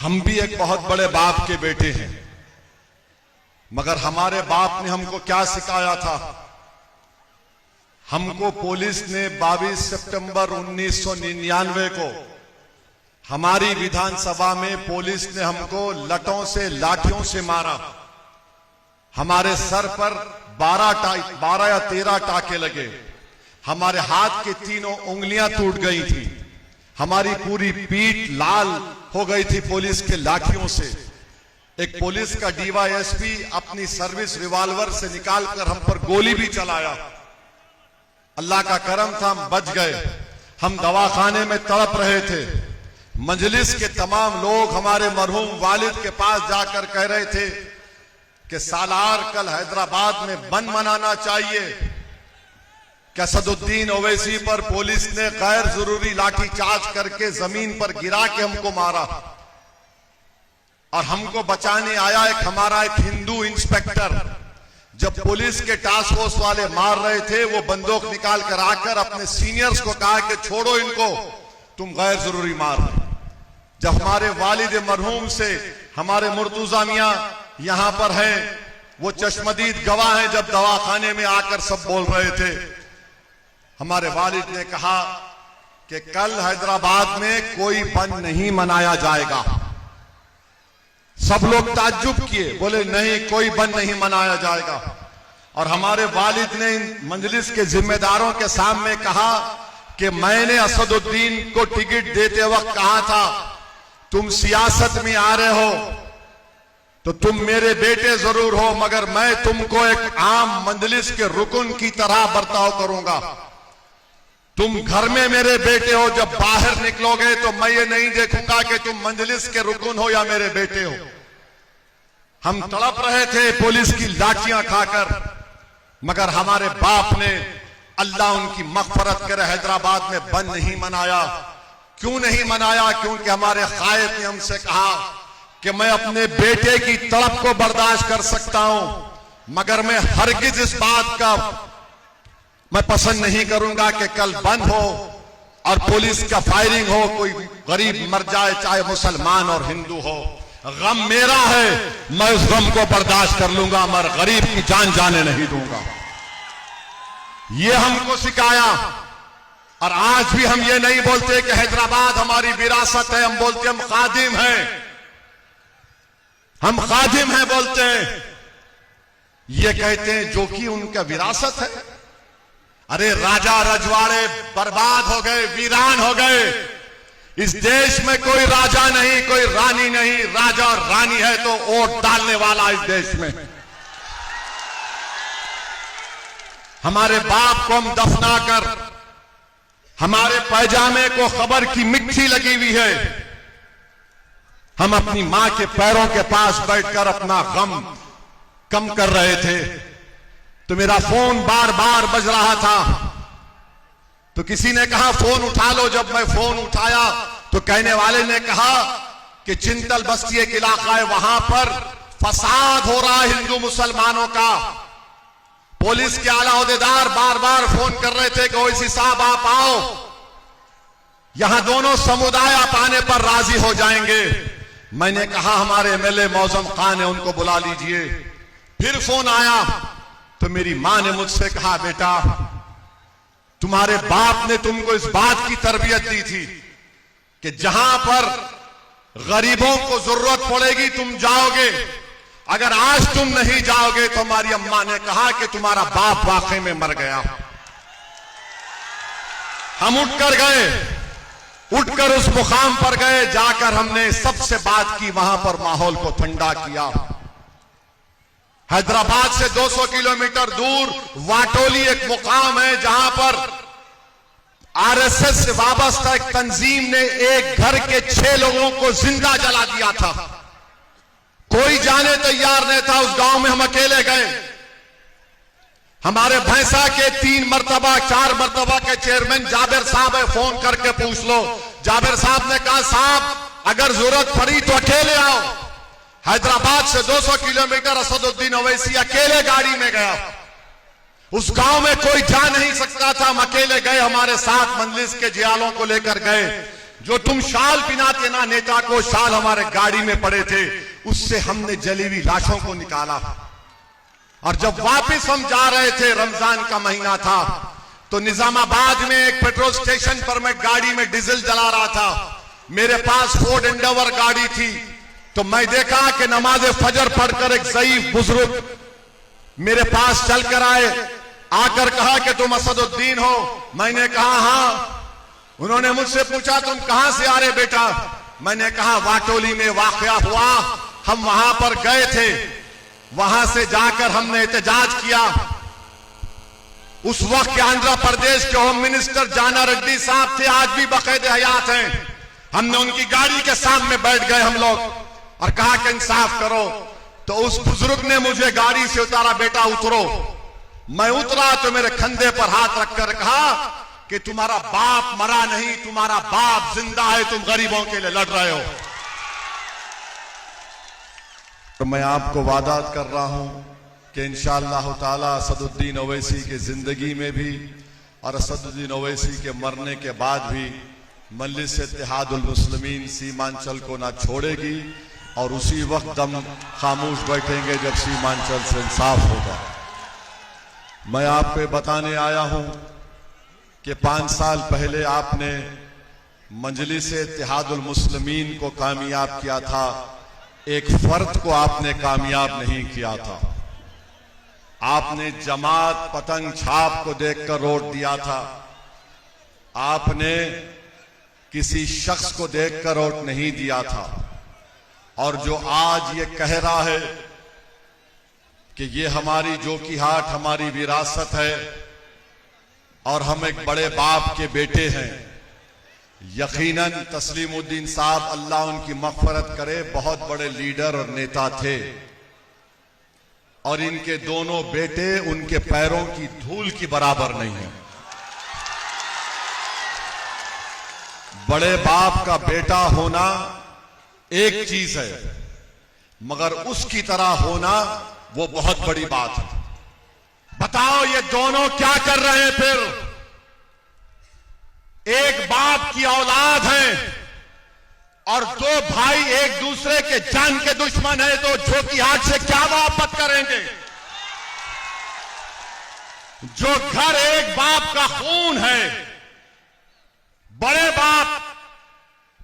हम भी एक बहुत बड़े बाप के बेटे हैं, मगर हमारे बाप ने हमको क्या सिखाया था? हमको पुलिस ने 22 सितंबर 1999 को हमारी विधानसभा में पुलिस ने हमको लटों से, लाठियों से मारा। हमारे सर पर 12 या 13 टाके लगे। हमारे हाथ की तीनों उंगलियां टूट गई थी। हमारी पूरी पीठ लाल हो गई थी पुलिस के लाठियों से। एक पुलिस का डीवाईएसपी अपनी सर्विस रिवॉल्वर से निकालकर हम पर गोली भी चलाया। अल्लाह का करम था, हम बच गए। हम दवाखाने में तड़प रहे थे। मजलिस के तमाम लोग हमारे मरहूम वालिद के पास जाकर कह रहे थे कि सालार कल हैदराबाद में बंद मनाना चाहिए। कि असदुद्दीन ओवैसी पर पुलिस ने गैर जरूरी लाठीचार्ज करके जमीन पर गिरा के हमको मारा, और हमको बचाने आया हमारा एक हिंदू इंस्पेक्टर। जब पुलिस के टास्क फोर्स वाले मार रहे थे, वो बंदूक निकाल कर आकर अपने सीनियर्स को कहा कि छोड़ो इनको, तुम गैर जरूरी मार रहे। जब हमारे वालिद मरहूम से हमारे मुर्तुजा मियां यहां पर हैं, वो चश्मदीद गवाह हैं, जब दवाखाने में आकर सब बोल रहे थे, हमारे वालिद ने कहा कि कल हैदराबाद में कोई बंद नहीं मनाया जाएगा। सब लोग ताज्जुब किए, बोले नहीं कोई बंद नहीं मनाया जाएगा। और हमारे वालिद ने इन मजलिस के जिम्मेदारों के सामने कहा कि मैंने असदुद्दीन को टिकट देते वक्त कहा था, तुम सियासत में आ रहे हो तो तुम मेरे बेटे जरूर हो, मगर मैं तुमको एक आम मजलिस के रुकन की तरह बर्ताव करूंगा। तुम घर में मेरे बेटे हो, जब बाहर निकलोगे तो मैं ये नहीं देखूंगा कि तुम मजलिस के रुकन हो या मेरे बेटे हो। हम तड़प रहे थे पुलिस की लाठियां खाकर, मगर हमारे बाप ने, अल्लाह उनकी मग़फ़रत करे, हैदराबाद में बंद नहीं मनाया। क्यों नहीं मनाया? क्योंकि हमारे कायद ने हमसे कहा कि मैं अपने बेटे की तड़प को बर्दाश्त कर सकता हूं, मगर मैं हरगिज इस बात का मैं पसंद नहीं करूंगा कि कल बंद हो और पुलिस का फायरिंग हो, कोई गरीब मर जाए, चाहे मुसलमान और हिंदू हो। गम मेरा है, मैं उस गम को बर्दाश्त कर लूंगा, मगर गरीब की जान जाने नहीं दूंगा। ये हमको सिखाया। और आज भी हम ये नहीं बोलते कि हैदराबाद हमारी विरासत है, हम बोलते हम खादिम हैं, हम खादिम हैं बोलते हैं। ये कहते हैं जो कि उनका विरासत है। अरे राजा रजवाड़े बर्बाद हो गए, वीरान हो गए। इस देश में कोई राजा नहीं, कोई रानी नहीं। राजा और रानी है तो वोट डालने वाला इस देश में। हमारे बाप को हम दफना कर, हमारे पैजामे को खबर की मिट्टी लगी हुई है, हम अपनी मां के पैरों के पास बैठकर अपना गम कम कर रहे थे। तो मेरा फोन बार बार बज रहा था, तो किसी ने कहा फोन उठा लो। जब मैं फोन उठाया तो कहने वाले ने कहा कि चिंतल बस्ती एक इलाका है, वहां पर फसाद हो रहा है हिंदू मुसलमानों का। पुलिस के आला ओहदेदार बार बार फोन कर रहे थे कि ओवैसी साहब आप आओ, यहां दोनों समुदाय आप आने पर राजी हो जाएंगे। मैंने कहा हमारे एमएलए मौजम खान है, उनको बुला लीजिए। फिर फोन आया तो मेरी मां ने मुझसे कहा, बेटा तुम्हारे बाप ने तुमको इस बात की तरबियत दी थी कि जहां पर गरीबों को जरूरत पड़ेगी तुम जाओगे, अगर आज तुम नहीं जाओगे तो हमारी अम्मा ने कहा कि तुम्हारा बाप वाकई में मर गया। हम उठकर गए, उठकर उस मुकाम पर गए, जाकर हमने सबसे बात की, वहां पर माहौल को ठंडा किया। हैदराबाद से 200 किलोमीटर दूर वाटोली एक मुकाम है, जहां पर आरएसएस से वाबस्ता एक तंजीम ने एक घर के 6 लोगों को जिंदा जला दिया था। कोई जाने तैयार नहीं था। उस गांव में हम अकेले गए। हमारे भैंसा के 3 मरतबा 4 मरतबा के चेयरमैन जाबिर साहब है, फोन करके पूछ लो। जाबिर साहब ने कहा साहब अगर जरूरत पड़ी तो अकेले आओ। हैदराबाद से 200 किलोमीटर असदुद्दीन ओवैसी अकेले गाड़ी में गया। उस गांव में कोई जा नहीं सकता था, हम अकेले गए, हमारे साथ मजलिस के जियालों को लेकर गए। जो तुम शाल पिनाते ना नेता को, शाल हमारे गाड़ी में पड़े थे, उससे हमने जली हुई लाशों को निकाला। और जब वापस हम जा रहे थे, रमजान का महीना था, तो निजामाबाद में एक पेट्रोल स्टेशन पर मैं गाड़ी में डीजल जला रहा था। मेरे पास फोर्ड एंडेवर गाड़ी थी। तो मैं देखा कि नमाज फजर पढ़कर एक ज़ईफ बुजुर्ग मेरे पास चलकर आए, आकर कहा कि तुम असदुद्दीन हो। मैंने कहा हाँ। उन्होंने मुझसे पूछा तुम कहां से आ रहे बेटा? मैंने कहा वाटोली में वाकया हुआ, हम वहां पर गए थे, वहां से जाकर हमने एहतजाज किया। उस वक्त के आंध्र प्रदेश के होम मिनिस्टर जाना रेड्डी साहब थे, आज भी बकायदे हयात हैं। हमने उनकी गाड़ी के सामने बैठ गए हम लोग और कहा कि इंसाफ करो। तो उस बुजुर्ग ने मुझे गाड़ी से उतारा, बेटा उतरो। मैं उतरा तो मेरे कंधे पर हाथ रखकर कहा कि तुम्हारा बाप मरा नहीं, तुम्हारा बाप जिंदा है, तुम गरीबों के लिए लड़ रहे हो। तो मैं आपको वादा कर रहा हूं कि इंशाअल्लाह ताला असदुद्दीन ओवैसी की जिंदगी में भी और असदुद्दीन ओवैसी के मरने के बाद भी मजलिस इत्तेहादुल मुस्लिमीन सीमांचल को ना छोड़ेगी और उसी वक्त हम खामोश बैठेंगे जब सीमांचल से इंसाफ होगा। मैं आपको बताने आया हूं कि 5 साल पहले आपने मजलिस इत्तेहादुल मुस्लिमीन को कामयाब किया था, एक फर्द को आपने कामयाब नहीं किया था। आपने जमात पतंग छाप को देखकर वोट दिया था, आपने किसी शख्स को देखकर वोट नहीं दिया था। और जो आज ये कह रहा है कि ये हमारी जोकीहाट हमारी विरासत है और हम एक बड़े बाप के बेटे हैं, यकीनन तस्लीमुद्दीन साहब अल्लाह उनकी मग़फ़िरत करे, बहुत बड़े लीडर और नेता थे और इनके दोनों बेटे उनके पैरों की धूल की बराबर नहीं है। बड़े बाप का बेटा होना एक चीज है, मगर उसकी तरह होना वो बहुत बड़ी बात है। बताओ ये दोनों क्या कर रहे हैं? फिर एक बाप की औलाद है और 2 भाई एक दूसरे के जान के दुश्मन है, तो जोकीहाट से क्या मोहब्बत करेंगे? जो घर एक बाप का खून है, बड़े बाप,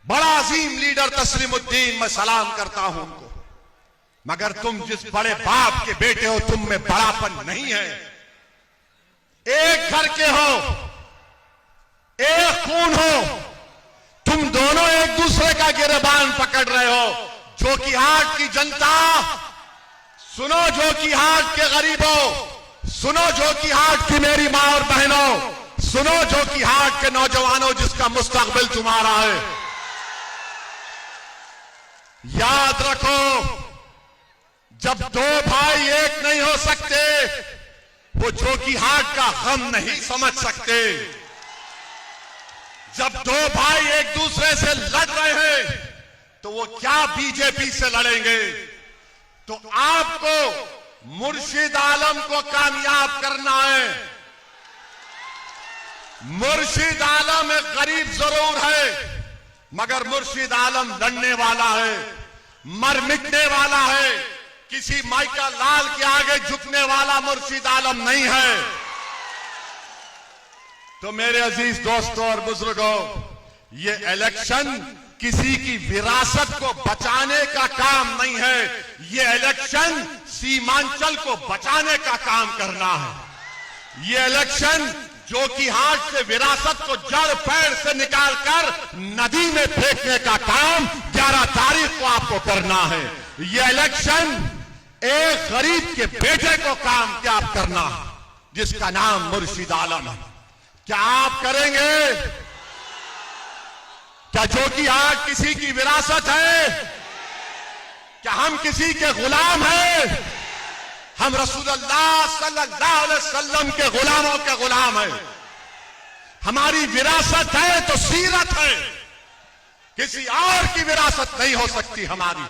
बड़ा अजीम लीडर तस्लीमुद्दीन, मैं सलाम करता हूं उनको, मगर तुम जिस बड़े बाप के बेटे हो, तुम में बड़ापन नहीं है। एक घर के हो, एक खून हो, तुम दोनों एक दूसरे का गिरबान पकड़ रहे हो। जोकीहाट की जनता सुनो, जोकीहाट के गरीबों सुनो, जोकीहाट की मेरी मां और बहनों सुनो, जोकीहाट के नौजवानों जिसका मुस्तकबिल तुम्हारा है। याद रखो, जब 2 भाई एक नहीं हो सकते, वो जोकीहाट का गम नहीं समझ सकते। जब 2 भाई एक दूसरे से लड़ रहे हैं, तो वो क्या बीजेपी से लड़ेंगे? तो आपको मुर्शिद आलम को कामयाब करना है। मुर्शिद आलम एक गरीब जरूर है, मगर मुर्शिद आलम लड़ने वाला है, मर मिटने वाला है, किसी माइका लाल के आगे झुकने वाला मुर्शिद आलम नहीं है। तो मेरे अजीज दोस्तों और बुजुर्गों, ये इलेक्शन किसी की विरासत को बचाने का काम नहीं है, ये इलेक्शन सीमांचल को बचाने का काम करना है। ये इलेक्शन जोकीहाट से विरासत को जड़ पेड़ से निकालकर नदी में फेंकने का काम 11 तारीख को आपको करना है। ये इलेक्शन एक गरीब के बेटे को कामयाब करना है, जिसका नाम मुर्शिद आलम है। क्या आप करेंगे? क्या जोकीहाट किसी की विरासत है? क्या हम किसी के गुलाम हैं? हम रसूलुल्लाह सल्लल्लाहु अलैहि वसल्लम के गुलामों के गुलाम हैं। हमारी विरासत है तो सीरत है, किसी और की विरासत नहीं हो सकती हमारी।